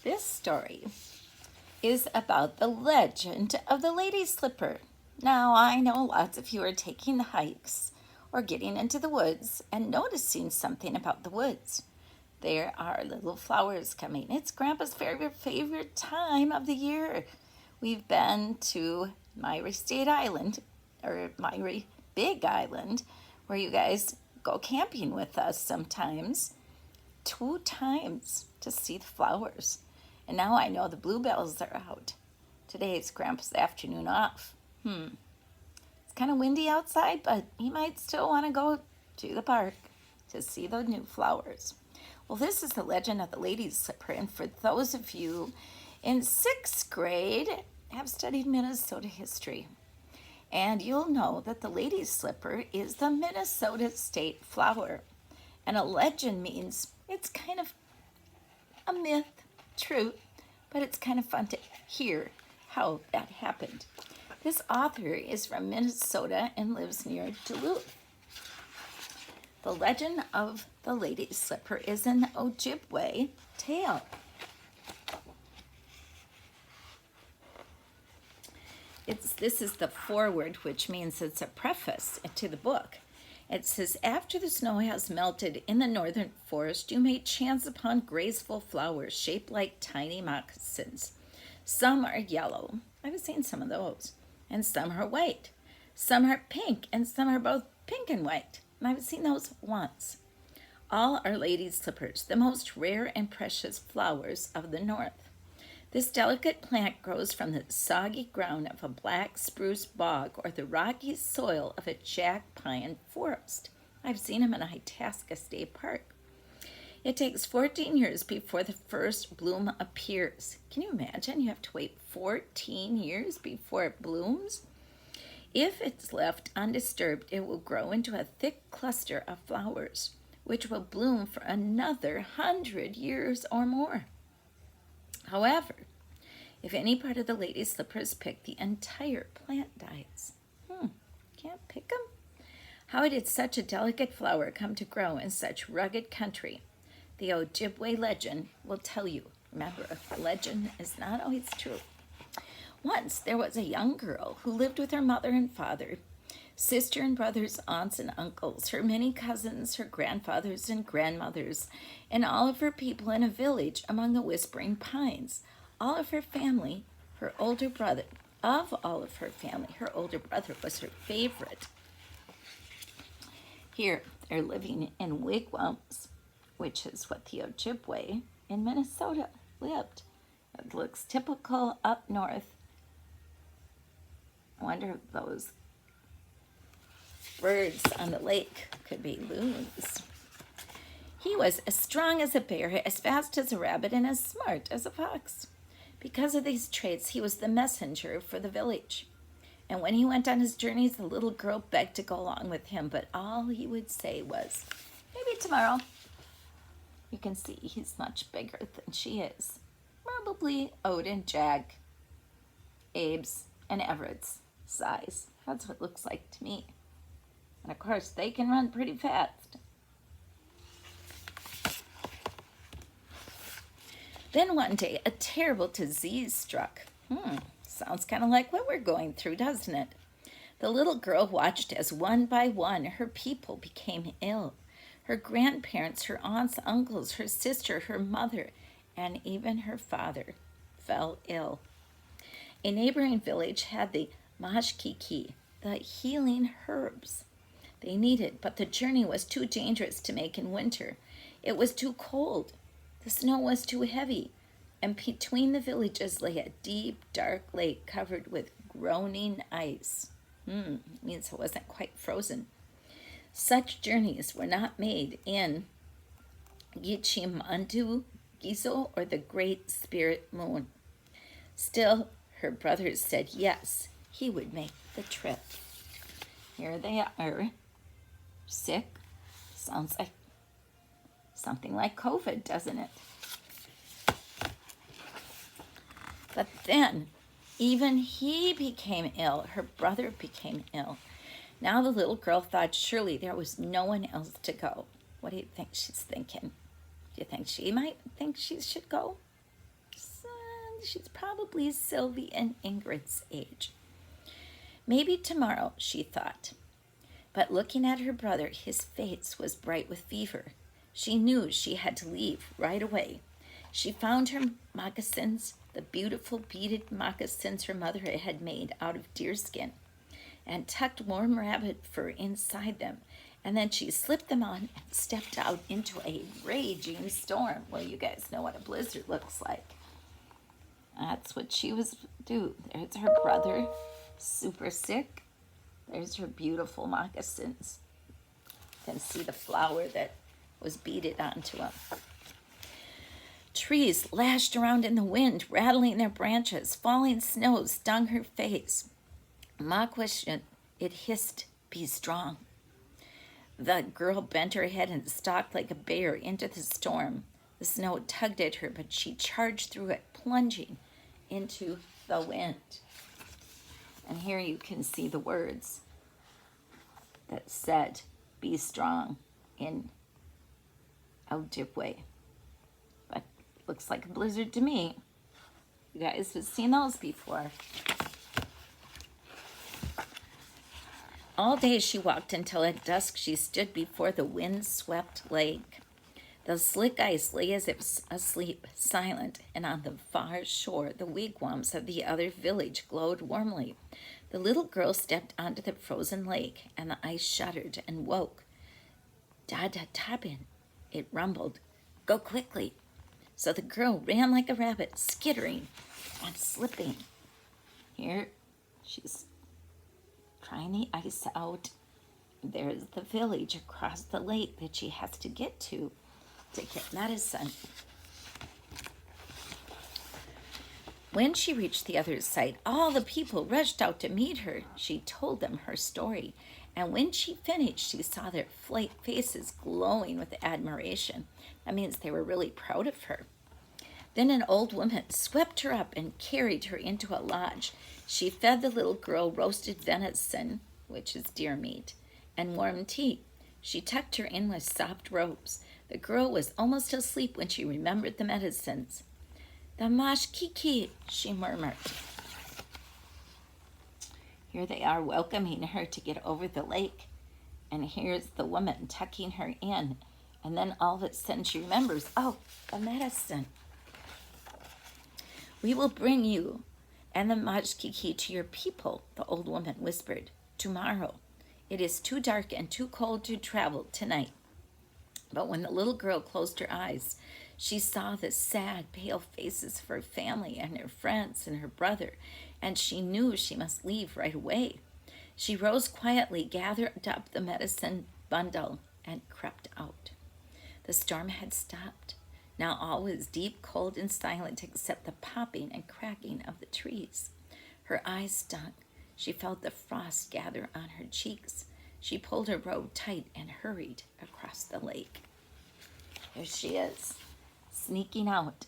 This story is about the legend of the Lady Slipper. Now, I know lots of you are taking the hikes or getting into the woods and noticing something about the woods. There are little flowers coming. It's Grandpa's favorite time of the year. We've been to Myrie State Island, or Myrie Big Island, where you guys go camping with us sometimes, 2 times to see the flowers. And now I know the bluebells are out. Today is Grandpa's afternoon off. It's kind of windy outside, but he might still want to go to the park to see the new flowers. Well, this is the legend of the Lady Slipper, and for those of you in 6th grade have studied Minnesota history, and you'll know that the Lady Slipper is the Minnesota state flower. And a legend means it's kind of a myth, true, but it's kind of fun to hear how that happened. This author is from Minnesota and lives near Duluth. The legend of the Lady Slipper is an Ojibwa tale. This is the foreword, which means it's a preface to the book. It says, after the snow has melted in the northern forest, you may chance upon graceful flowers shaped like tiny moccasins. Some are yellow, I've seen some of those, and some are white. Some are pink, and some are both pink and white, and I've seen those once. All are lady slippers, the most rare and precious flowers of the north. This delicate plant grows from the soggy ground of a black spruce bog or the rocky soil of a jack pine forest. I've seen them in Itasca State Park. It takes 14 years before the first bloom appears. Can you imagine? You have to wait 14 years before it blooms? If it's left undisturbed, it will grow into a thick cluster of flowers, which will bloom for another 100 years or more. However, if any part of the lady slipper is picked, the entire plant dies. Can't pick them? How did such a delicate flower come to grow in such rugged country? The Ojibwa legend will tell you. Remember, a legend is not always true. Once there was a young girl who lived with her mother and father, sister and brothers, aunts and uncles, her many cousins, her grandfathers and grandmothers, and all of her people in a village among the whispering pines. All of her family, her older brother, her older brother was her favorite. Here, they're living in wigwams, which is what the Ojibwa in Minnesota lived. It looks typical up north. I wonder if those birds on the lake could be loons. He was as strong as a bear, as fast as a rabbit, and as smart as a fox. Because of these traits, he was the messenger for the village. And when he went on his journeys, the little girl begged to go along with him, but all he would say was, maybe tomorrow. You can see he's much bigger than she is. Probably Odin, Jack, Abe's, and Everett's size. That's what it looks like to me. And of course, they can run pretty fast. Then one day, a terrible disease struck. Sounds kind of like what we're going through, doesn't it? The little girl watched as one by one her people became ill. Her grandparents, her aunts, uncles, her sister, her mother, and even her father fell ill. A neighboring village had the mashkiki, the healing herbs they needed, but the journey was too dangerous to make in winter. It was too cold. The snow was too heavy, and between the villages lay a deep, dark lake covered with groaning ice. Means it wasn't quite frozen. Such journeys were not made in Gichimandu, Gizo, or the Great Spirit Moon. Still, her brothers said yes, he would make the trip. Here they are, sick. Sounds like something like COVID, doesn't it? But then, even he became ill. Her brother became ill. Now the little girl thought surely there was no one else to go. What do you think she's thinking? Do you think she might think she should go? she's probably Sylvie and Ingrid's age. Maybe tomorrow, she thought. But looking at her brother, his face was bright with fever. She knew she had to leave right away. She found her moccasins, the beautiful beaded moccasins her mother had made out of deerskin, and tucked warm rabbit fur inside them. And then she slipped them on and stepped out into a raging storm. Well, you guys know what a blizzard looks like. That's what she was do. There's her brother, super sick. There's her beautiful moccasins. You can see the flour that was beaded onto them. Trees lashed around in the wind, rattling their branches. Falling snow stung her face. Ma questioned. It hissed, "Be strong." The girl bent her head and stalked like a bear into the storm. The snow tugged at her, but she charged through it, plunging into the wind. And here you can see the words that said, "Be strong," in Ojibwa. But looks like a blizzard to me. You guys have seen those before. All day she walked until at dusk she stood before the wind-swept lake. The slick ice lay as if asleep, silent, and on the far shore the wigwams of the other village glowed warmly. The little girl stepped onto the frozen lake, and the ice shuddered and woke. "Dada Tabin," it rumbled. "Go quickly." So the girl ran like a rabbit, skittering and slipping. Here she's trying the ice out. There's the village across the lake that she has to get medicine. When she reached the other side, all the people rushed out to meet her. She told them her story, and when she finished, she saw their faces glowing with admiration. That means they were really proud of her. Then an old woman swept her up and carried her into a lodge. She fed the little girl roasted venison, which is deer meat, and warm tea. She tucked her in with soft robes. The girl was almost asleep when she remembered the medicines. "The mashkiki," she murmured. Here they are welcoming her to get over the lake. And here's the woman tucking her in. And then all of a sudden she remembers, oh, the medicine. "We will bring you and the mashkiki to your people," the old woman whispered, "tomorrow. It is too dark and too cold to travel tonight." But when the little girl closed her eyes, she saw the sad, pale faces of her family and her friends and her brother, and she knew she must leave right away. She rose quietly, gathered up the medicine bundle, and crept out. The storm had stopped. Now all was deep, cold, and silent except the popping and cracking of the trees. Her eyes stung. She felt the frost gather on her cheeks. She pulled her robe tight and hurried across the lake. There she is, sneaking out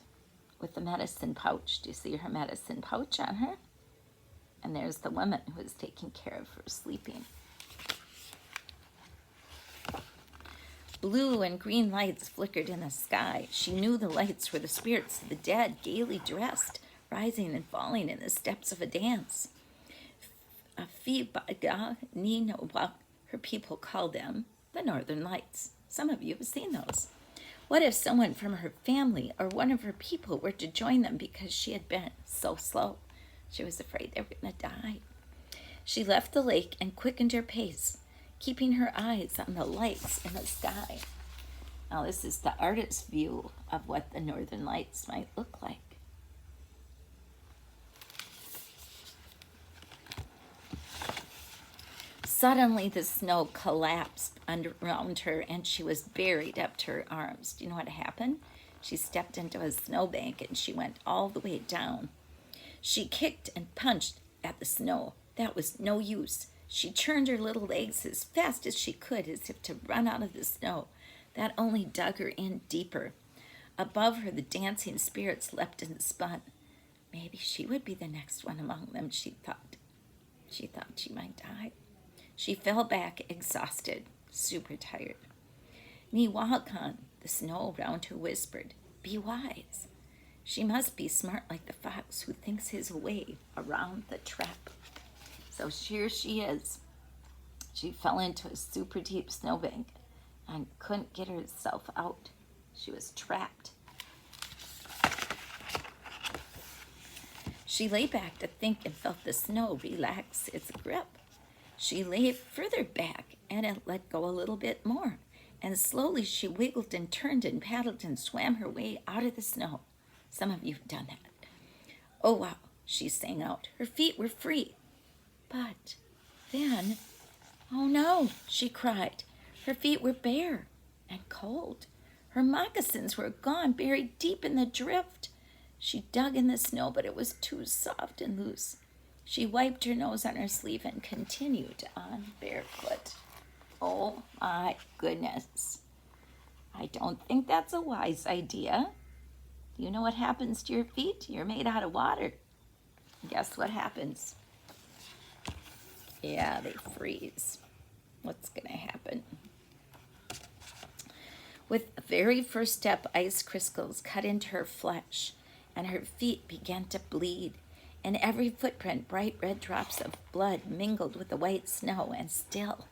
with the medicine pouch. Do you see her medicine pouch on her? And there's the woman who is taking care of her sleeping. Blue and green lights flickered in the sky. She knew the lights were the spirits of the dead, gaily dressed, rising and falling in the steps of a dance. Fibaga Nino, her people called them the Northern Lights. Some of you have seen those. What if someone from her family or one of her people were to join them because she had been so slow? She was afraid they were going to die. She left the lake and quickened her pace, keeping her eyes on the lights in the sky. Now this is the artist's view of what the Northern Lights might look like. Suddenly the snow collapsed around her and she was buried up to her arms. Do you know what happened? She stepped into a snowbank and she went all the way down. She kicked and punched at the snow. That was no use. She turned her little legs as fast as she could as if to run out of the snow. That only dug her in deeper. Above her, the dancing spirits leapt and spun. Maybe she would be the next one among them, she thought. She thought she might die. She fell back, exhausted, super tired. Niwahakan, the snow around her, whispered, "Be wise." She must be smart like the fox who thinks his way around the trap. So here she is. She fell into a super deep snowbank and couldn't get herself out. She was trapped. She lay back to think and felt the snow relax its grip. She lay further back and it let go a little bit more. And slowly she wiggled and turned and paddled and swam her way out of the snow. Some of you have done that. Oh, wow, she sang out. Her feet were free. But then, oh no, she cried. Her feet were bare and cold. Her moccasins were gone, buried deep in the drift. She dug in the snow, but it was too soft and loose. She wiped her nose on her sleeve and continued on barefoot. Oh my goodness. I don't think that's a wise idea. You know what happens to your feet? You're made out of water. Guess what happens? Yeah, they freeze. What's going to happen? With the very first step, ice crystals cut into her flesh, and her feet began to bleed. In every footprint, bright red drops of blood mingled with the white snow, and still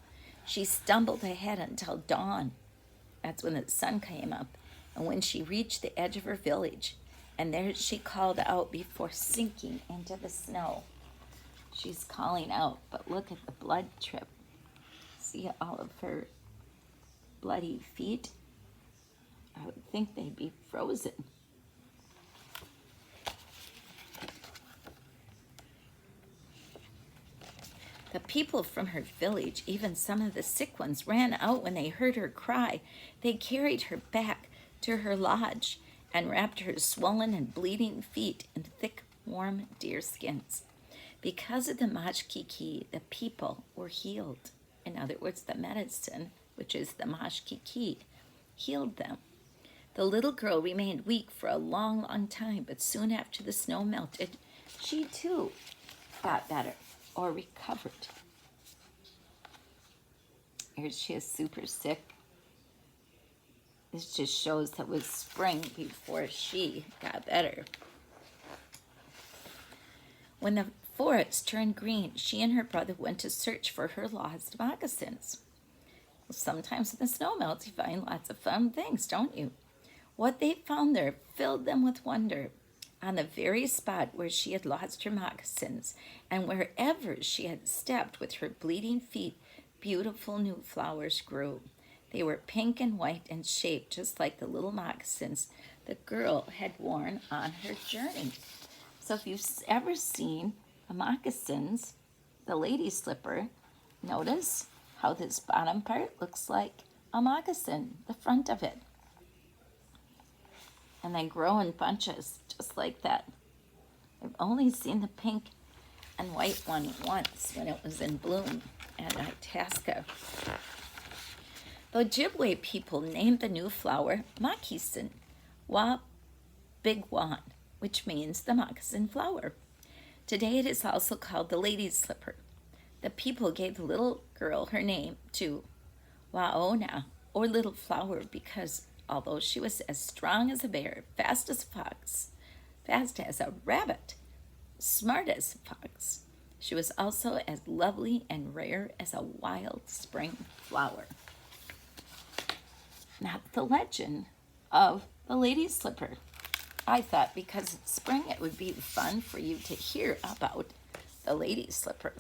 she stumbled ahead until dawn. That's when the sun came up, and when she reached the edge of her village, and there she called out before sinking into the snow. She's calling out, but look at the blood trip. See all of her bloody feet? I would think they'd be frozen. The people from her village, even some of the sick ones, ran out when they heard her cry. They carried her back to her lodge and wrapped her swollen and bleeding feet in thick, warm deer skins. Because of the mashkiki, the people were healed. In other words, the medicine, which is the mashkiki, healed them. The little girl remained weak for a long, long time, but soon after the snow melted, she too got better or recovered. Here she is super sick. This just shows that it was spring before she got better. When the forest turned green, she and her brother went to search for her lost moccasins. Sometimes when the snow melts, you find lots of fun things, don't you? What they found there filled them with wonder. On the very spot where she had lost her moccasins, and wherever she had stepped with her bleeding feet, beautiful new flowers grew. They were pink and white and shaped just like the little moccasins the girl had worn on her journey. So if you've ever seen the moccasins, the lady slipper, notice how this bottom part looks like a moccasin, the front of it. And they grow in bunches just like that. I've only seen the pink and white one once when it was in bloom at Itasca. The Ojibwa people named the new flower moccasin, wa bigwan, which means the moccasin flower. Today it is also called the lady's slipper. The people gave the little girl her name to Waona, or little flower, because although she was as strong as a bear, fast as a fox, fast as a rabbit, smart as a fox, she was also as lovely and rare as a wild spring flower. Now the legend of the lady's slipper. I thought because it's spring it would be fun for you to hear about the lady's slipper.